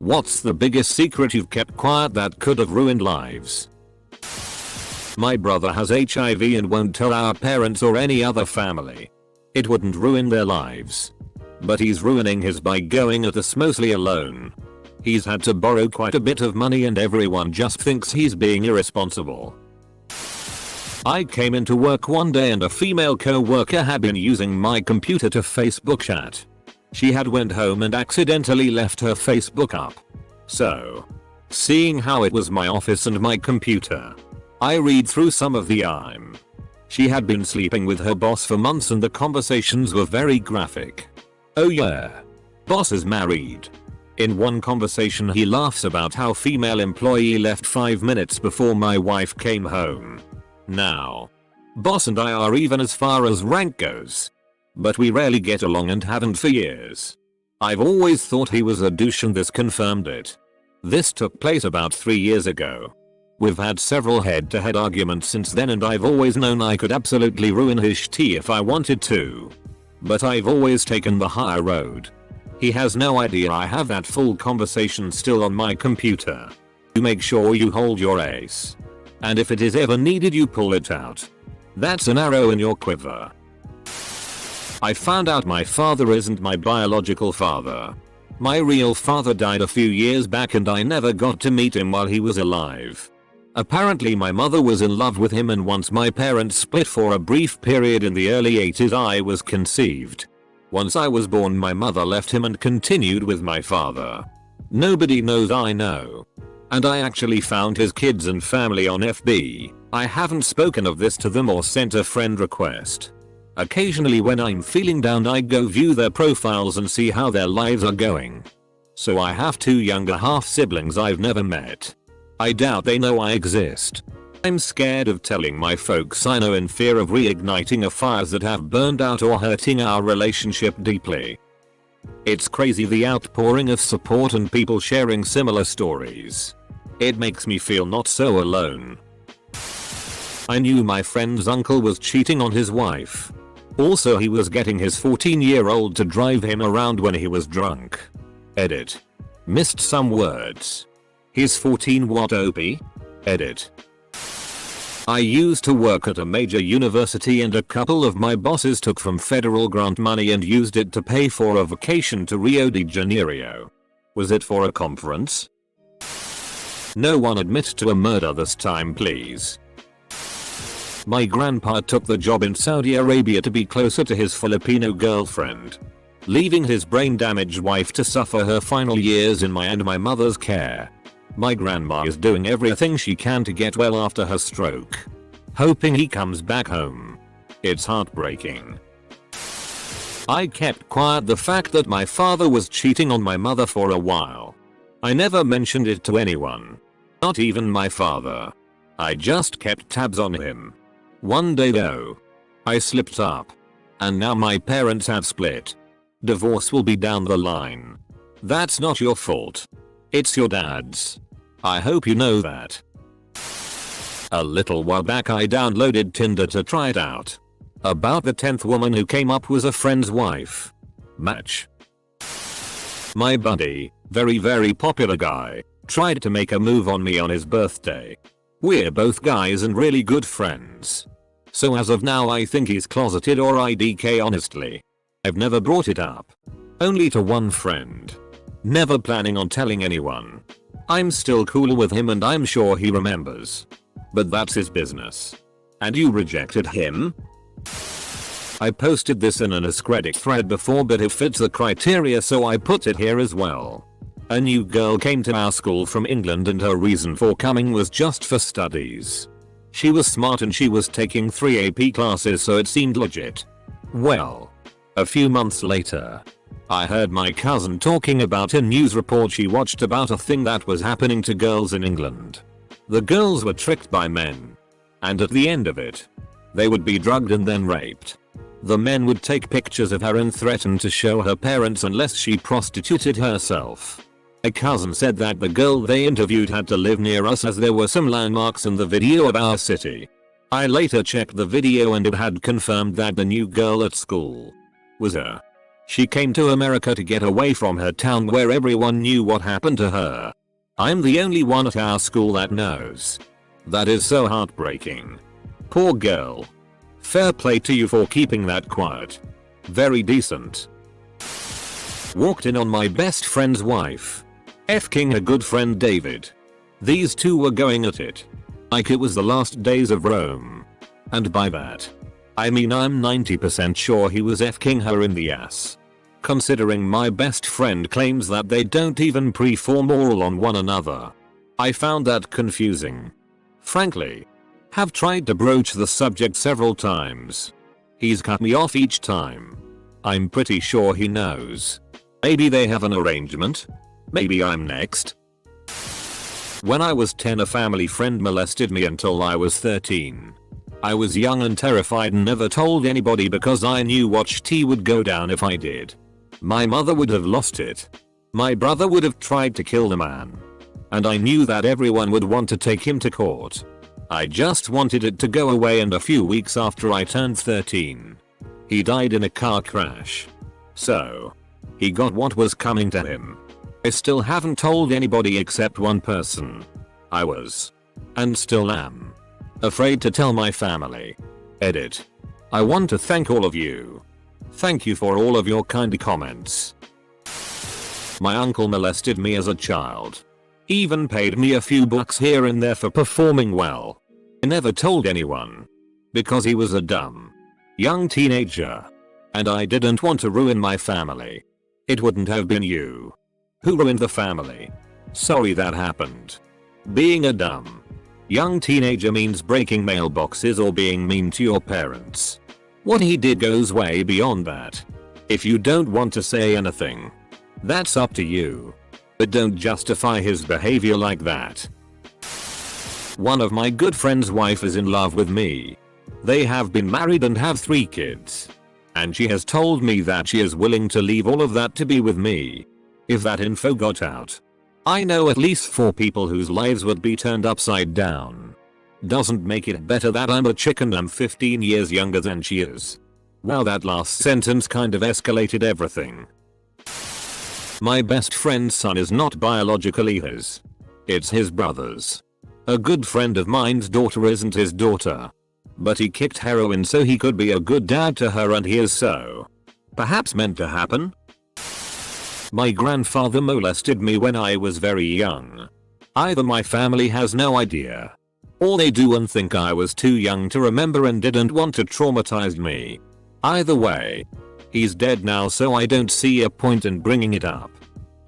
What's the biggest secret you've kept quiet that could have ruined lives? My brother has HIV and won't tell our parents or any other family. It wouldn't ruin their lives. But he's ruining his by going at this mostly alone. He's had to borrow quite a bit of money and everyone just thinks he's being irresponsible. I came into work one day and a female co-worker had been using my computer to Facebook chat. She had went home and accidentally left her Facebook up. So, seeing how it was my office and my computer, I read through some of the She had been sleeping with her boss for months and the conversations were very graphic. Oh yeah. Boss is married. In one conversation he laughs about how female employee left 5 minutes before my wife came home. Now, boss and I are even as far as rank goes. But we rarely get along and haven't for years. I've always thought he was a douche and this confirmed it. This took place about 3 years ago. We've had several head-to-head arguments since then and I've always known I could absolutely ruin his shit if I wanted to. But I've always taken the higher road. He has no idea I have that full conversation still on my computer. You make sure you hold your ace. And if it is ever needed you pull it out. That's an arrow in your quiver. I found out my father isn't my biological father. My real father died a few years back and I never got to meet him while he was alive. Apparently my mother was in love with him and once my parents split for a brief period in the early 80s I was conceived. Once I was born my mother left him and continued with my father. Nobody knows I know. And I actually found his kids and family on FB. I haven't spoken of this to them or sent a friend request. Occasionally when I'm feeling down I go view their profiles and see how their lives are going. So I have 2 younger half siblings I've never met. I doubt they know I exist. I'm scared of telling my folks I know in fear of reigniting a fires that have burned out or hurting our relationship deeply. It's crazy the outpouring of support and people sharing similar stories. It makes me feel not so alone. I knew my friend's uncle was cheating on his wife. Also he was getting his 14-year-old to drive him around when he was drunk. Edit. Missed some words. He's 14 what OP? Edit. I used to work at a major university and a couple of my bosses took from federal grant money and used it to pay for a vacation to Rio de Janeiro. Was it for a conference? No one admit to a murder this time please. My grandpa took the job in Saudi Arabia to be closer to his Filipino girlfriend, leaving his brain-damaged wife to suffer her final years in my and my mother's care. My grandma is doing everything she can to get well after her stroke, hoping he comes back home. It's heartbreaking. I kept quiet the fact that my father was cheating on my mother for a while. I never mentioned it to anyone. Not even my father. I just kept tabs on him. One day though, I slipped up. And now my parents have split. Divorce will be down the line. That's not your fault. It's your dad's. I hope you know that. A little while back I downloaded Tinder to try it out. About the 10th woman who came up was a friend's wife. Match. My buddy, very popular guy, tried to make a move on me on his birthday. We're both guys and really good friends. So as of now I think he's closeted or IDK honestly. I've never brought it up. Only to one friend. Never planning on telling anyone. I'm still cool with him and I'm sure he remembers. But that's his business. And you rejected him? I posted this in an Reddit thread before but it fits the criteria so I put it here as well. A new girl came to our school from England and her reason for coming was just for studies. She was smart and she was taking 3 AP classes so it seemed legit. Well, a few months later, I heard my cousin talking about a news report she watched about a thing that was happening to girls in England. The girls were tricked by men. And at the end of it, they would be drugged and then raped. The men would take pictures of her and threaten to show her parents unless she prostituted herself. A cousin said that the girl they interviewed had to live near us as there were some landmarks in the video of our city. I later checked the video and it had confirmed that the new girl at school was her. She came to America to get away from her town where everyone knew what happened to her. I'm the only one at our school that knows. That is so heartbreaking. Poor girl. Fair play to you for keeping that quiet. Very decent. Walked in on my best friend's wife. F-king her good friend David. These two were going at it. Like it was the last days of Rome. And by that, I mean I'm 90% sure he was F-king her in the ass. Considering my best friend claims that they don't even pre-form oral on one another. I found that confusing. Frankly, have tried to broach the subject several times. He's cut me off each time. I'm pretty sure he knows. Maybe they have an arrangement? Maybe I'm next? When I was 10, a family friend molested me until I was 13. I was young and terrified and never told anybody because I knew what tea would go down if I did. My mother would have lost it. My brother would have tried to kill the man. And I knew that everyone would want to take him to court. I just wanted it to go away, and a few weeks after I turned 13, he died in a car crash. So, he got what was coming to him. I still haven't told anybody except one person. I was, and still am, afraid to tell my family. Edit. I want to thank all of you. Thank you for all of your kind comments. My uncle molested me as a child. Even paid me a few bucks here and there for performing well. I never told anyone. Because he was a dumb, young teenager. And I didn't want to ruin my family. It wouldn't have been you who ruined the family. Sorry that happened. Being a dumb, young teenager means breaking mailboxes or being mean to your parents. What he did goes way beyond that. If you don't want to say anything, that's up to you. But don't justify his behavior like that. One of my good friend's wife is in love with me. They have been married and have 3 kids. And she has told me that she is willing to leave all of that to be with me. If that info got out, I know at least 4 people whose lives would be turned upside down. Doesn't make it better that I'm a chick and I'm 15 years younger than she is. Wow, that last sentence kind of escalated everything. My best friend's son is not biologically his. It's his brother's. A good friend of mine's daughter isn't his daughter. But he kicked heroin so he could be a good dad to her, and he is so. Perhaps meant to happen? My grandfather molested me when I was very young. Either my family has no idea, or they do and think I was too young to remember and didn't want to traumatize me. Either way, he's dead now, so I don't see a point in bringing it up.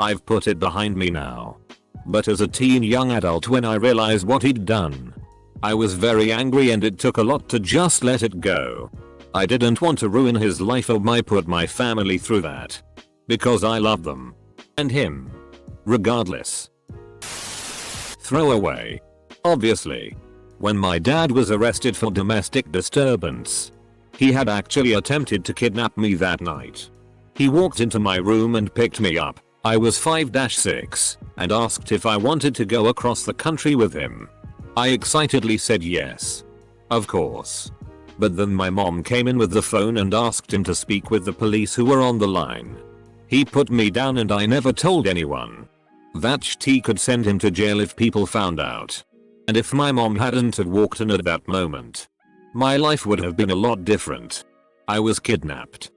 I've put it behind me now. But as a teen young adult, when I realized what he'd done, I was very angry and it took a lot to just let it go. I didn't want to ruin his life or put my family through that. Because I love them. And him. Regardless. Throwaway. Obviously. When my dad was arrested for domestic disturbance, he had actually attempted to kidnap me that night. He walked into my room and picked me up. I was 5-6 and asked if I wanted to go across the country with him. I excitedly said yes. Of course. But then my mom came in with the phone and asked him to speak with the police who were on the line. He put me down and I never told anyone. That shit could send him to jail if people found out. And if my mom hadn't have walked in at that moment, my life would have been a lot different. I was kidnapped.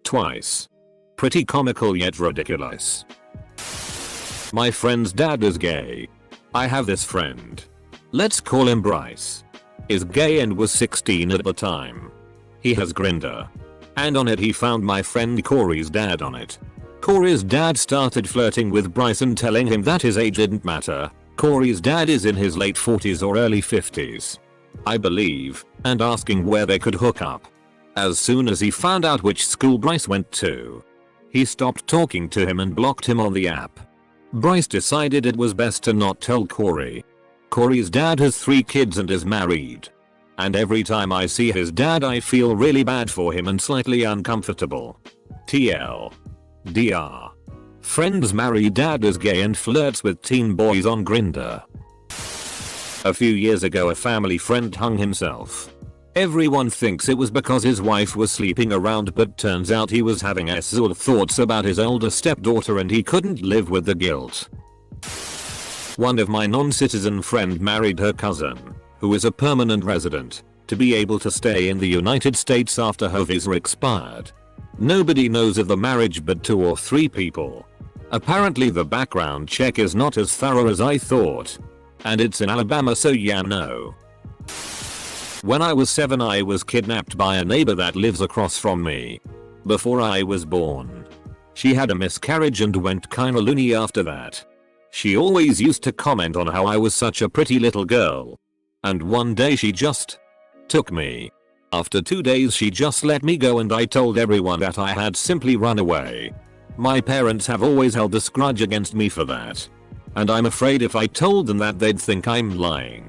Twice. Pretty comical yet ridiculous. My friend's dad is gay. I have this friend. Let's call him Bryce. Is gay and was 16 at the time. He has Grindr. And on it he found my friend Corey's dad on it. Corey's dad started flirting with Bryce and telling him that his age didn't matter. Corey's dad is in his late 40s or early 50s, I believe, and asking where they could hook up. As soon as he found out which school Bryce went to, he stopped talking to him and blocked him on the app. Bryce decided it was best to not tell Corey. Corey's dad has 3 kids and is married. And every time I see his dad I feel really bad for him and slightly uncomfortable. TL. DR. Friend's married dad is gay and flirts with teen boys on Grindr. A few years ago a family friend hung himself. Everyone thinks it was because his wife was sleeping around, but turns out he was having sort of thoughts about his older stepdaughter and he couldn't live with the guilt. One of my non-citizen friend married her cousin, who is a permanent resident, to be able to stay in the United States after her visa expired. Nobody knows of the marriage but 2 or 3 people. Apparently the background check is not as thorough as I thought. And it's in Alabama, so yeah, no. When I was 7 I was kidnapped by a neighbor that lives across from me. Before I was born. She had a miscarriage and went kinda loony after that. She always used to comment on how I was such a pretty little girl. And one day she just took me. After 2 days she just let me go and I told everyone that I had simply run away. My parents have always held this grudge against me for that. And I'm afraid if I told them that they'd think I'm lying.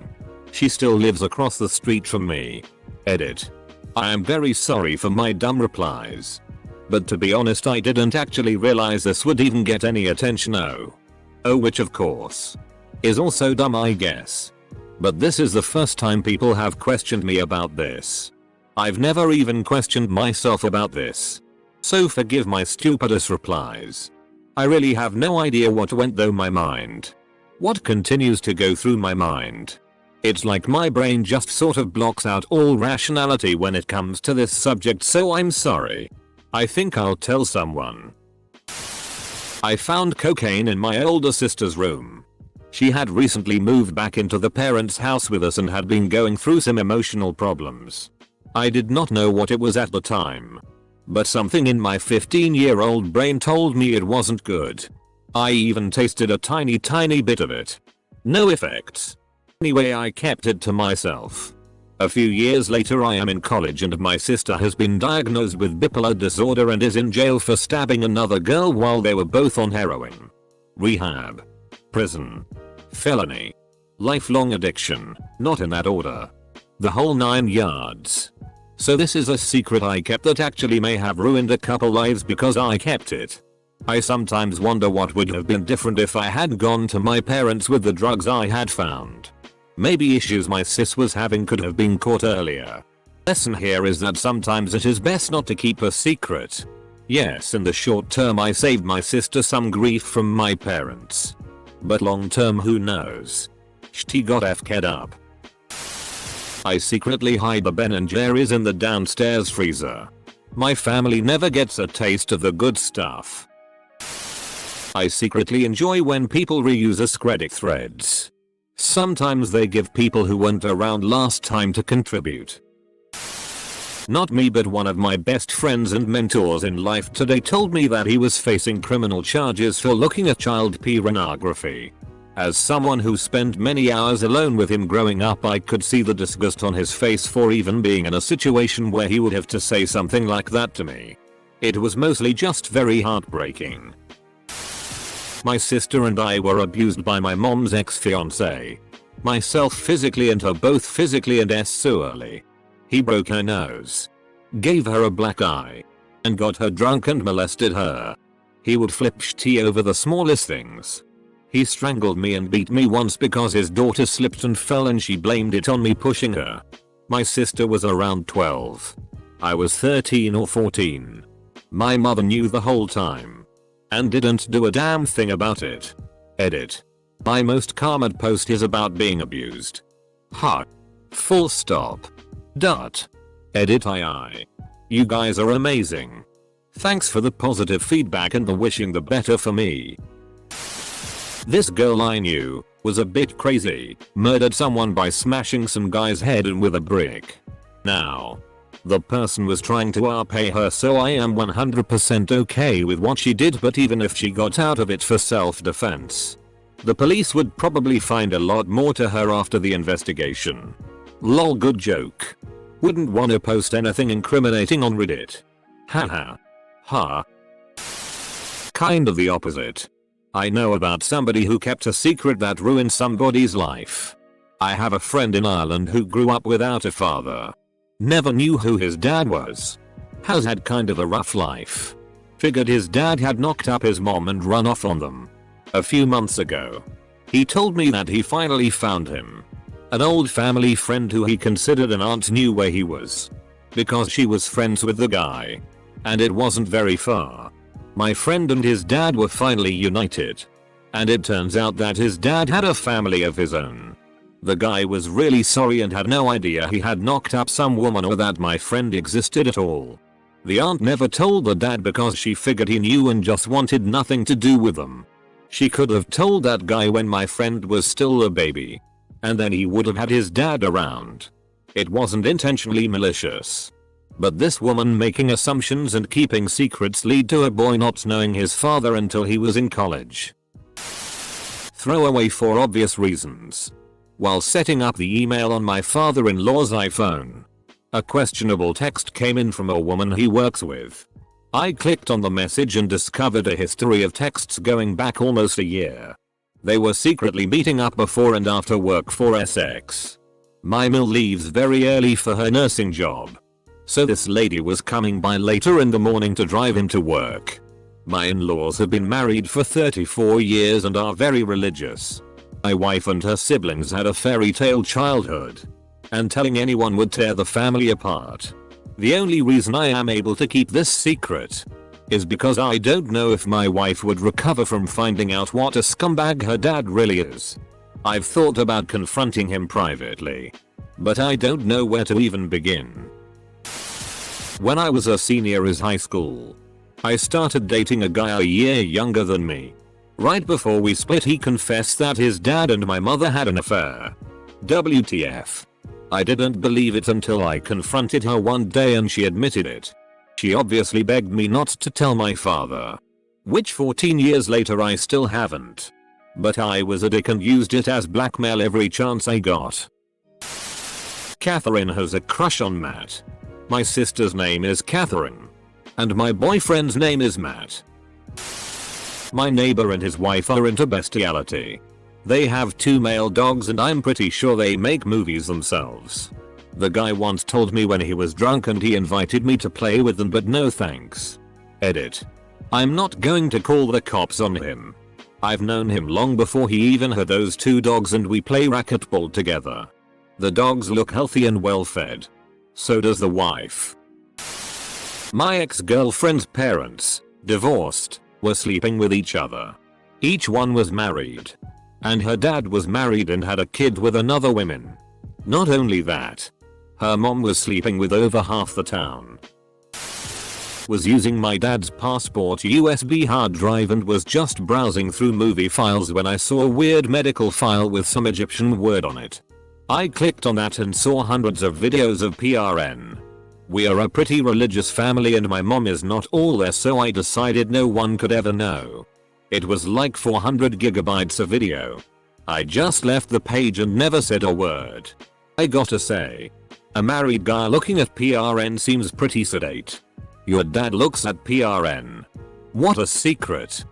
She still lives across the street from me. Edit. I am very sorry for my dumb replies. But to be honest, I didn't actually realize this would even get any attention. Oh, which of course is also dumb, I guess. But this is the first time people have questioned me about this. I've never even questioned myself about this. So forgive my stupidest replies. I really have no idea what went through my mind. What continues to go through my mind. It's like my brain just sort of blocks out all rationality when it comes to this subject, so I'm sorry. I think I'll tell someone. I found cocaine in my older sister's room. She had recently moved back into the parents' house with us and had been going through some emotional problems. I did not know what it was at the time. But something in my 15-year-old brain told me it wasn't good. I even tasted a tiny bit of it. No effects. Anyway, I kept it to myself. A few years later I am in college and my sister has been diagnosed with bipolar disorder and is in jail for stabbing another girl while they were both on heroin. Rehab. Prison. Felony. Lifelong addiction, not in that order. The whole 9 yards. So this is a secret I kept that actually may have ruined a couple lives because I kept it. I sometimes wonder what would have been different if I had gone to my parents with the drugs I had found. Maybe issues my sis was having could have been caught earlier. Lesson here is that sometimes it is best not to keep a secret. Yes, in the short term I saved my sister some grief from my parents. But long term, who knows? She got FK'd up. I secretly hide the Ben & Jerry's in the downstairs freezer. My family never gets a taste of the good stuff. I secretly enjoy when people reuse us credit threads. Sometimes they give people who weren't around last time to contribute. Not me, but one of my best friends and mentors in life today told me that he was facing criminal charges for looking at child pornography. As someone who spent many hours alone with him growing up, I could see the disgust on his face for even being in a situation where he would have to say something like that to me. It was mostly just very heartbreaking. My sister and I were abused by my mom's ex-fiancé. Myself physically and her both physically and sexually. He broke her nose, gave her a black eye, and got her drunk and molested her. He would flip tea over the smallest things. He strangled me and beat me once because his daughter slipped and fell and she blamed it on me pushing her. My sister was around 12. I was 13 or 14. My mother knew the whole time. And didn't do a damn thing about it. Edit. My most commented post is about being abused. Ha. Full stop. Dot. Edit II. You guys are amazing. Thanks for the positive feedback and the wishing the better for me. This girl I knew was a bit crazy, murdered someone by smashing some guy's head in with a brick. Now, the person was trying to repay her, so I am 100% okay with what she did, but even if she got out of it for self-defense, the police would probably find a lot more to her after the investigation. Lol, good joke. Wouldn't wanna post anything incriminating on Reddit. Haha. Ha. Kind of the opposite. I know about somebody who kept a secret that ruined somebody's life. I have a friend in Ireland who grew up without a father. Never knew who his dad was. Has had kind of a rough life. Figured his dad had knocked up his mom and run off on them. A few months ago, he told me that he finally found him. An old family friend who he considered an aunt knew where he was, because she was friends with the guy. And it wasn't very far. My friend and his dad were finally united. And it turns out that his dad had a family of his own. The guy was really sorry and had no idea he had knocked up some woman or that my friend existed at all. The aunt never told the dad because she figured he knew and just wanted nothing to do with them. She could have told that guy when my friend was still a baby. And then he would have had his dad around. It wasn't intentionally malicious. But this woman making assumptions and keeping secrets lead to a boy not knowing his father until he was in college. Throwaway for obvious reasons. While setting up the email on my father-in-law's iPhone, a questionable text came in from a woman he works with. I clicked on the message and discovered a history of texts going back almost a year. They were secretly meeting up before and after work for sex. My mill leaves very early for her nursing job. So this lady was coming by later in the morning to drive him to work. My in-laws have been married for 34 years and are very religious. My wife and her siblings had a fairy tale childhood. And telling anyone would tear the family apart. The only reason I am able to keep this secret is because I don't know if my wife would recover from finding out what a scumbag her dad really is. I've thought about confronting him privately, but I don't know where to even begin. When I was a senior in high school, I started dating a guy a year younger than me. Right before we split, he confessed that his dad and my mother had an affair. WTF. I didn't believe it until I confronted her one day and she admitted it. She obviously begged me not to tell my father. Which 14 years later I still haven't. But I was a dick and used it as blackmail every chance I got. Catherine has a crush on Matt. My sister's name is Catherine. And my boyfriend's name is Matt. My neighbor and his wife are into bestiality. They have 2 male dogs and I'm pretty sure they make movies themselves. The guy once told me when he was drunk and he invited me to play with them, but no thanks. Edit. I'm not going to call the cops on him. I've known him long before he even had those 2 dogs and we play racquetball together. The dogs look healthy and well fed. So does the wife. My ex-girlfriend's parents, divorced, were sleeping with each other. Each one was married. And her dad was married and had a kid with another woman. Not only that, her mom was sleeping with over half the town. Was using my dad's passport USB hard drive and was just browsing through movie files when I saw a weird medical file with some Egyptian word on it. I clicked on that and saw hundreds of videos of PRN. We are a pretty religious family and my mom is not all there, so I decided no one could ever know. It was like 400 gigabytes of video. I just left the page and never said a word. I gotta say, a married guy looking at PRN seems pretty sedate. Your dad looks at PRN. What a secret.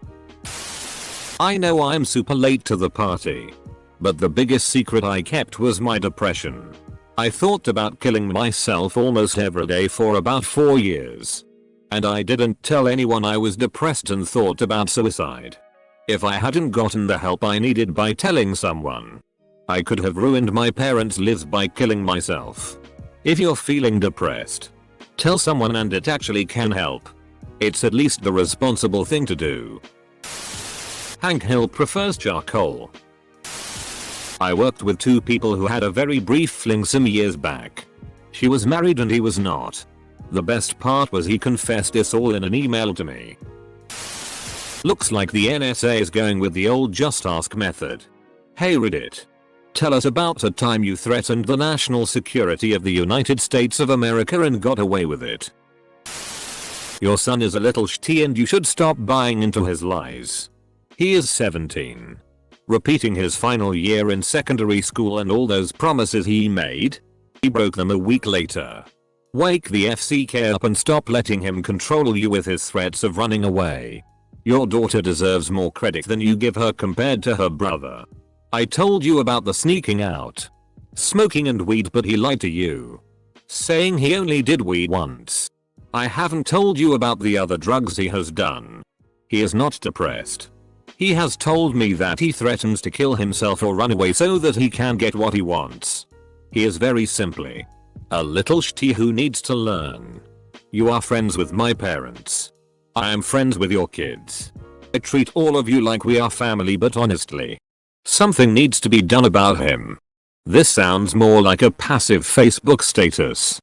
I know I'm super late to the party. But the biggest secret I kept was my depression. I thought about killing myself almost every day for about 4 years. And I didn't tell anyone I was depressed and thought about suicide. If I hadn't gotten the help I needed by telling someone, I could have ruined my parents' lives by killing myself. If you're feeling depressed, tell someone and it actually can help. It's at least the responsible thing to do. Hank Hill prefers charcoal. I worked with 2 people who had a very brief fling some years back. She was married and he was not. The best part was he confessed this all in an email to me. Looks like the NSA is going with the old just ask method. Hey Reddit. Tell us about a time you threatened the national security of the United States of America and got away with it. Your son is a little shitty and you should stop buying into his lies. He is 17. Repeating his final year in secondary school and all those promises he made. He broke them a week later. Wake the FCK up and stop letting him control you with his threats of running away. Your daughter deserves more credit than you give her compared to her brother. I told you about the sneaking out, smoking and weed, but he lied to you, saying he only did weed once. I haven't told you about the other drugs he has done. He is not depressed. He has told me that he threatens to kill himself or run away so that he can get what he wants. He is very simply a little shitty who needs to learn. You are friends with my parents. I am friends with your kids. I treat all of you like we are family, but honestly, something needs to be done about him. This sounds more like a passive Facebook status.